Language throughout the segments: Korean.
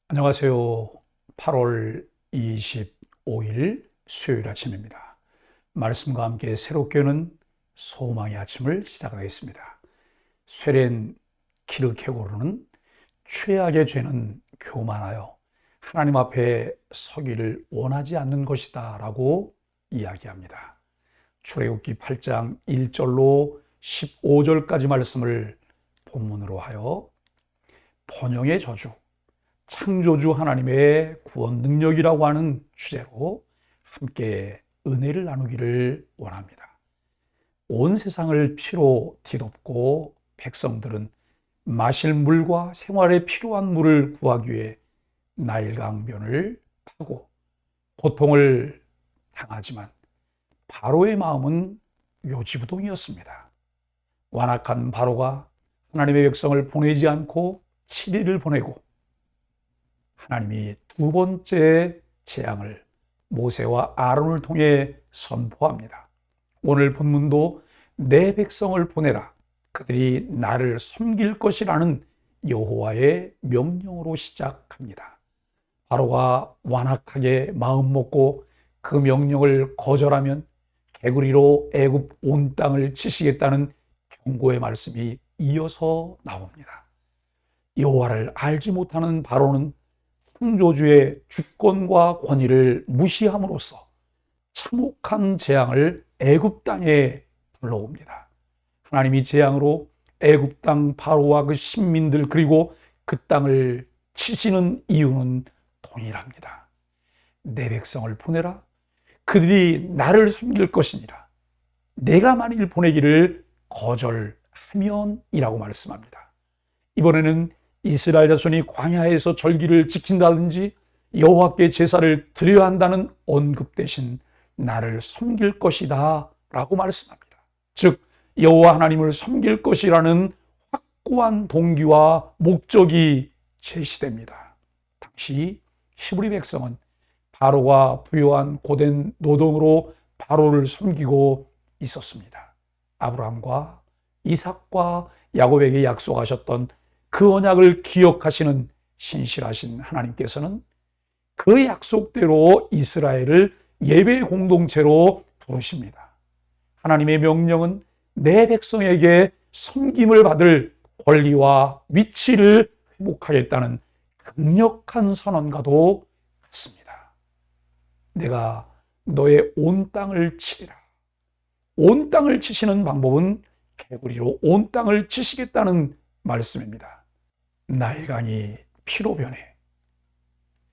안녕하세요. 8월 25일 수요일 아침입니다. 말씀과 함께 새롭게 오는 소망의 아침을 시작하겠습니다. 쇠렌 키르케고르는 최악의 죄는 교만하여 하나님 앞에 서기를 원하지 않는 것이다 라고 이야기합니다. 출애굽기 8장 1절로 15절까지 말씀을 본문으로 하여 번영의 저주, 창조주 하나님의 구원 능력이라고 하는 주제로 함께 은혜를 나누기를 원합니다. 온 세상을 피로 뒤덮고 백성들은 마실 물과 생활에 필요한 물을 구하기 위해 나일강변을 파고 고통을 당하지만 바로의 마음은 요지부동이었습니다. 완악한 바로가 하나님의 백성을 보내지 않고 7일을 보내고 하나님이 두 번째 재앙을 모세와 아론을 통해 선포합니다. 오늘 본문도 내 백성을 보내라. 그들이 나를 섬길 것이라는 여호와의 명령으로 시작합니다. 바로가 완악하게 마음 먹고 그 명령을 거절하면 개구리로 애굽 온 땅을 치시겠다는 경고의 말씀이 이어서 나옵니다. 여호와를 알지 못하는 바로는 창조주의 주권과 권위를 무시함으로써 참혹한 재앙을 애굽 땅에 불러옵니다. 하나님이 재앙으로 애굽 땅 바로와 그 신민들 그리고 그 땅을 치시는 이유는 동일합니다. 내 백성을 보내라. 그들이 나를 섬길 것이니라. 내가 만일 보내기를 거절하면이라고 말씀합니다. 이번에는 이스라엘 자손이 광야에서 절기를 지킨다든지 여호와께 제사를 드려야 한다는 언급 대신 나를 섬길 것이다 라고 말씀합니다. 즉 여호와 하나님을 섬길 것이라는 확고한 동기와 목적이 제시됩니다. 당시 히브리 백성은 바로가 부여한 고된 노동으로 바로를 섬기고 있었습니다. 아브라함과 이삭과 야곱에게 약속하셨던 그 언약을 기억하시는 신실하신 하나님께서는 그 약속대로 이스라엘을 예배 공동체로 부르십니다. 하나님의 명령은 내 백성에게 섬김을 받을 권리와 위치를 회복하겠다는 강력한 선언과도 같습니다. 내가 너의 온 땅을 치리라. 온 땅을 치시는 방법은 개구리로 온 땅을 치시겠다는 말씀입니다. 나일강이 피로 변해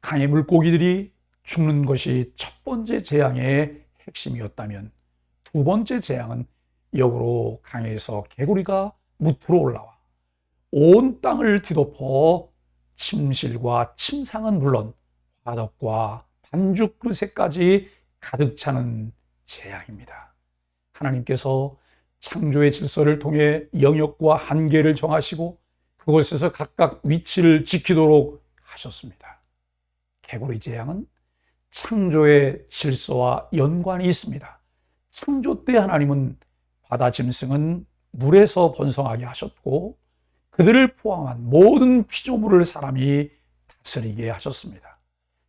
강의 물고기들이 죽는 것이 첫 번째 재앙의 핵심이었다면 두 번째 재앙은 역으로 강에서 개구리가 무트로 올라와 온 땅을 뒤덮어 침실과 침상은 물론 화덕과 반죽 그릇에까지 가득 차는 재앙입니다. 하나님께서 창조의 질서를 통해 영역과 한계를 정하시고 그곳에서 각각 위치를 지키도록 하셨습니다. 개구리 재앙은 창조의 질서와 연관이 있습니다. 창조 때 하나님은 바다 짐승은 물에서 번성하게 하셨고 그들을 포함한 모든 피조물을 사람이 다스리게 하셨습니다.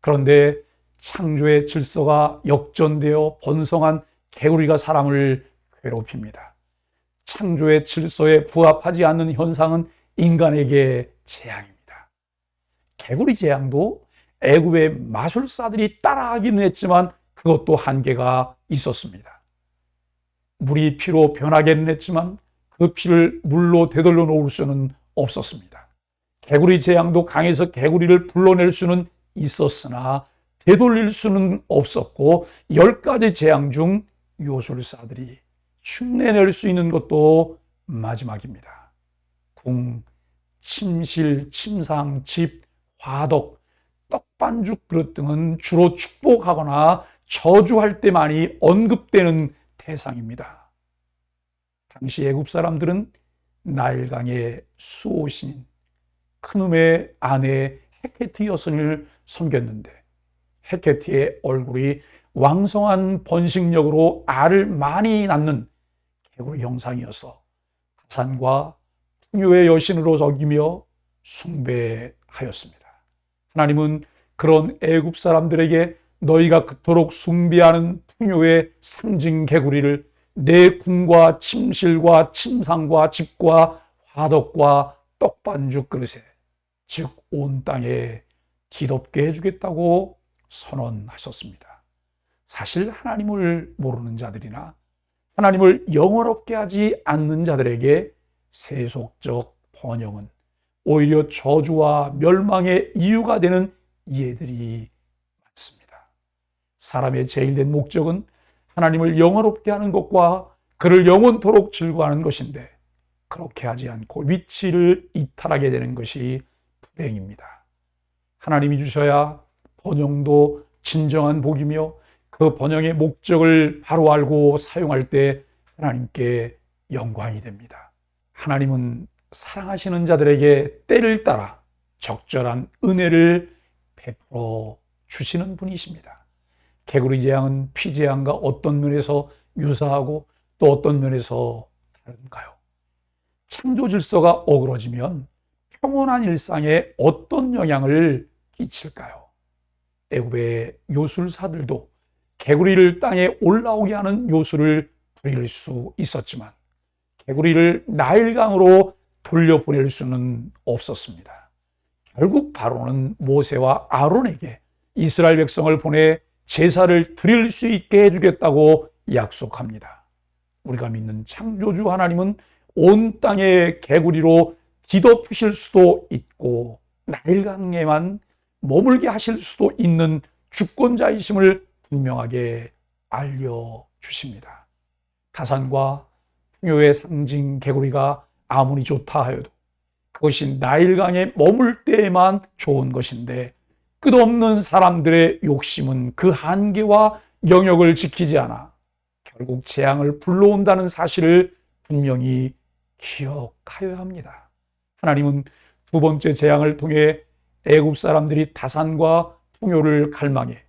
그런데 창조의 질서가 역전되어 번성한 개구리가 사람을 괴롭힙니다. 창조의 질서에 부합하지 않는 현상은 인간에게 재앙입니다. 개구리 재앙도 애굽의 마술사들이 따라하기는 했지만 그것도 한계가 있었습니다. 물이 피로 변하기는 했지만 그 피를 물로 되돌려 놓을 수는 없었습니다. 개구리 재앙도 강에서 개구리를 불러낼 수는 있었으나 되돌릴 수는 없었고 10가지 재앙 중 요술사들이 흉내낼 수 있는 것도 마지막입니다. 궁, 침실, 침상, 집, 화덕, 떡반죽 그릇 등은 주로 축복하거나 저주할 때만이 언급되는 대상입니다. 당시 애굽 사람들은 나일강의 수호신 크눔의 아내 헤케티 여성을 섬겼는데 헤케티의 얼굴이 왕성한 번식력으로 알을 많이 낳는 개구리 형상이어서 가산과 풍요의 여신으로 여기며 숭배하였습니다. 하였습니다. 하나님은 그런 애굽 사람들에게 너희가 그토록 숭배하는 풍요의 상징 개구리를 내 궁과 침실과 침상과 집과 화덕과 떡반죽 그릇에, 즉 온 땅에 뒤덮게 해주겠다고 선언하셨습니다. 사실 하나님을 모르는 자들이나 하나님을 영원롭게 하지 않는 자들에게 세속적 번영은 오히려 저주와 멸망의 이유가 되는 예들이 많습니다. 사람의 제일된 목적은 하나님을 영원롭게 하는 것과 그를 영원토록 즐거워하는 것인데, 그렇게 하지 않고 위치를 이탈하게 되는 것이 불행입니다. 하나님이 주셔야 번영도 진정한 복이며, 그 번영의 목적을 바로 알고 사용할 때 하나님께 영광이 됩니다. 하나님은 사랑하시는 자들에게 때를 따라 적절한 은혜를 베풀어 주시는 분이십니다. 개구리 재앙은 피 재앙과 어떤 면에서 유사하고 또 어떤 면에서 다른가요? 창조 질서가 어그러지면 평온한 일상에 어떤 영향을 끼칠까요? 애굽의 요술사들도 개구리를 땅에 올라오게 하는 요술을 부릴 수 있었지만 개구리를 나일강으로 돌려보낼 수는 없었습니다. 결국 바로는 모세와 아론에게 이스라엘 백성을 보내 제사를 드릴 수 있게 해주겠다고 약속합니다. 우리가 믿는 창조주 하나님은 온 땅의 개구리로 뒤덮으실 수도 있고 나일강에만 머물게 하실 수도 있는 주권자이심을 분명하게 알려주십니다. 다산과 풍요의 상징 개구리가 아무리 좋다 하여도 그것이 나일강에 머물 때에만 좋은 것인데, 끝없는 사람들의 욕심은 그 한계와 영역을 지키지 않아 결국 재앙을 불러온다는 사실을 분명히 기억하여야 합니다. 하나님은 두 번째 재앙을 통해 애굽 사람들이 다산과 풍요를 갈망해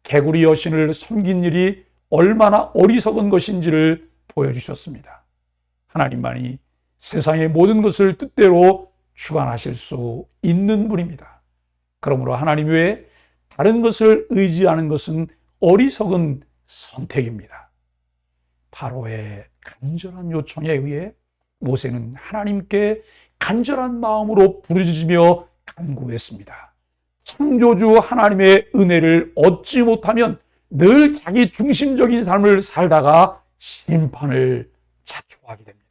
개구리 여신을 섬긴 일이 얼마나 어리석은 것인지를 보여주셨습니다. 하나님만이 세상의 모든 것을 뜻대로 주관하실 수 있는 분입니다. 그러므로 하나님 외에 다른 것을 의지하는 것은 어리석은 선택입니다. 바로의 간절한 요청에 의해 모세는 하나님께 간절한 마음으로 부르짖으며 간구했습니다. 창조주 하나님의 은혜를 얻지 못하면 늘 자기 중심적인 삶을 살다가 심판을 자초하게 됩니다.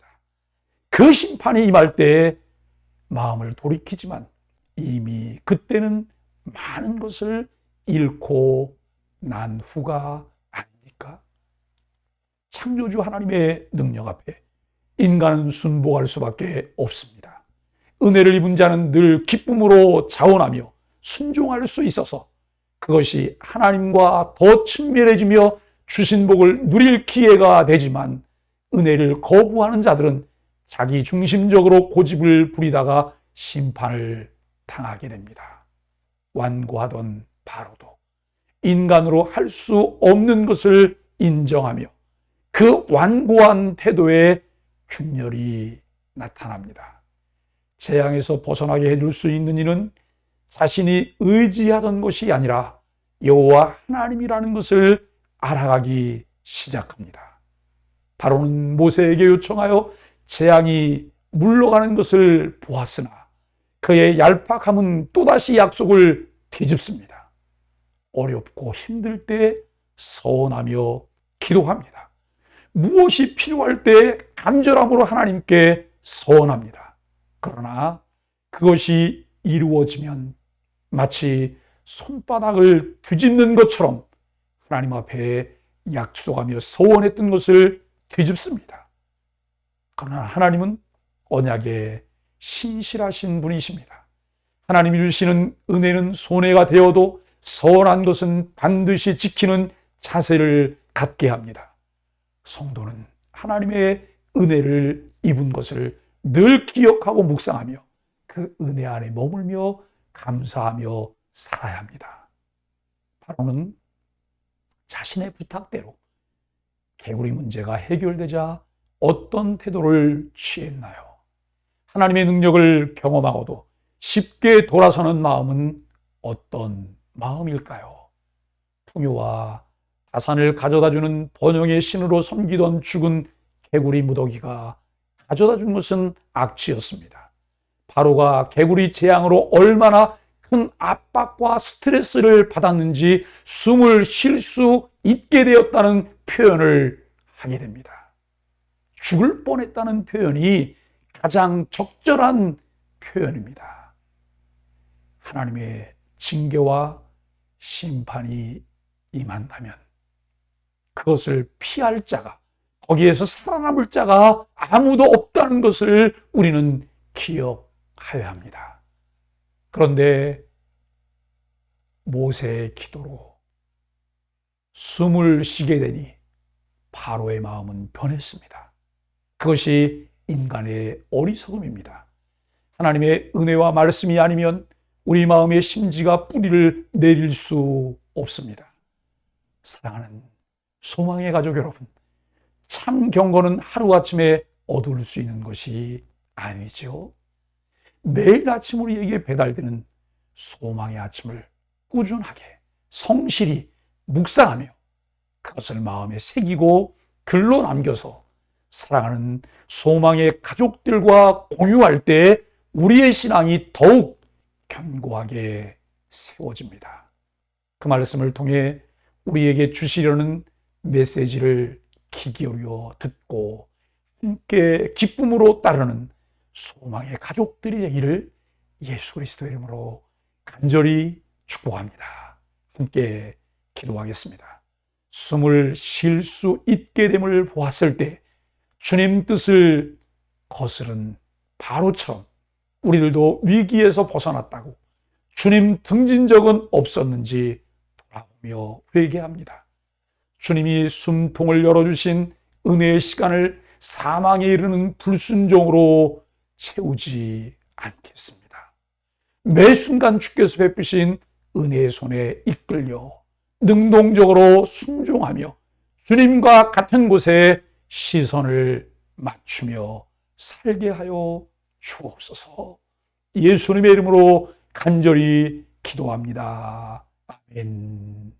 그 심판이 임할 때에 마음을 돌이키지만 이미 그때는 많은 것을 잃고 난 후가 아닙니까? 창조주 하나님의 능력 앞에 인간은 순복할 수밖에 없습니다. 은혜를 입은 자는 늘 기쁨으로 자원하며 순종할 수 있어서 그것이 하나님과 더 친밀해지며 주신 복을 누릴 기회가 되지만, 은혜를 거부하는 자들은 자기 중심적으로 고집을 부리다가 심판을 당하게 됩니다. 완고하던 바로도 인간으로 할 수 없는 것을 인정하며 그 완고한 태도에 균열이 나타납니다. 재앙에서 벗어나게 해줄 수 있는 이는 자신이 의지하던 것이 아니라 여호와 하나님이라는 것을 알아가기 시작합니다. 바로는 모세에게 요청하여 재앙이 물러가는 것을 보았으나 그의 얄팍함은 또다시 약속을 뒤집습니다. 어렵고 힘들 때 서원하며 기도합니다. 무엇이 필요할 때 간절함으로 하나님께 서원합니다. 그러나 그것이 이루어지면 마치 손바닥을 뒤집는 것처럼 하나님 앞에 약속하며 서원했던 것을 뒤집습니다. 그러나 하나님은 언약에 신실하신 분이십니다. 하나님이 주시는 은혜는 손해가 되어도 서원한 것은 반드시 지키는 자세를 갖게 합니다. 성도는 하나님의 은혜를 입은 것을 늘 기억하고 묵상하며 그 은혜 안에 머물며 감사하며 살아야 합니다. 바로는 자신의 부탁대로 개구리 문제가 해결되자 어떤 태도를 취했나요? 하나님의 능력을 경험하고도 쉽게 돌아서는 마음은 어떤 마음일까요? 풍요와 다산을 가져다주는 번영의 신으로 섬기던 죽은 개구리 무더기가 가져다 준 것은 악취였습니다. 바로가 개구리 재앙으로 얼마나 큰 압박과 스트레스를 받았는지 숨을 쉴 수 있게 되었다는 표현을 하게 됩니다. 죽을 뻔했다는 표현이 가장 적절한 표현입니다. 하나님의 징계와 심판이 임한다면 그것을 피할 자가, 거기에서 살아남을 자가 아무도 없다는 것을 우리는 기억하여야 합니다. 그런데 모세의 기도로 숨을 쉬게 되니 바로의 마음은 변했습니다. 그것이 인간의 어리석음입니다. 하나님의 은혜와 말씀이 아니면 우리 마음의 심지가 뿌리를 내릴 수 없습니다. 사랑하는 소망의 가족 여러분, 참 경건은 하루아침에 얻을 수 있는 것이 아니죠. 매일 아침 우리에게 배달되는 소망의 아침을 꾸준하게 성실히 묵상하며 그것을 마음에 새기고 글로 남겨서 사랑하는 소망의 가족들과 공유할 때 우리의 신앙이 더욱 견고하게 세워집니다. 그 말씀을 통해 우리에게 주시려는 메시지를 귀 기울여 듣고 함께 기쁨으로 따르는 소망의 가족들이 되기를 예수 그리스도의 이름으로 간절히 축복합니다. 함께 기도하겠습니다. 숨을 쉴 수 있게 됨을 보았을 때 주님 뜻을 거스른 바로처럼 우리들도 위기에서 벗어났다고 주님 등진 적은 없었는지 돌아보며 회개합니다. 주님이 숨통을 열어주신 은혜의 시간을 사망에 이르는 불순종으로 채우지 않겠습니다. 매 순간 주께서 베푸신 은혜의 손에 이끌려 능동적으로 순종하며 주님과 같은 곳에 시선을 맞추며 살게 하여 주옵소서. 예수님의 이름으로 간절히 기도합니다. 아멘.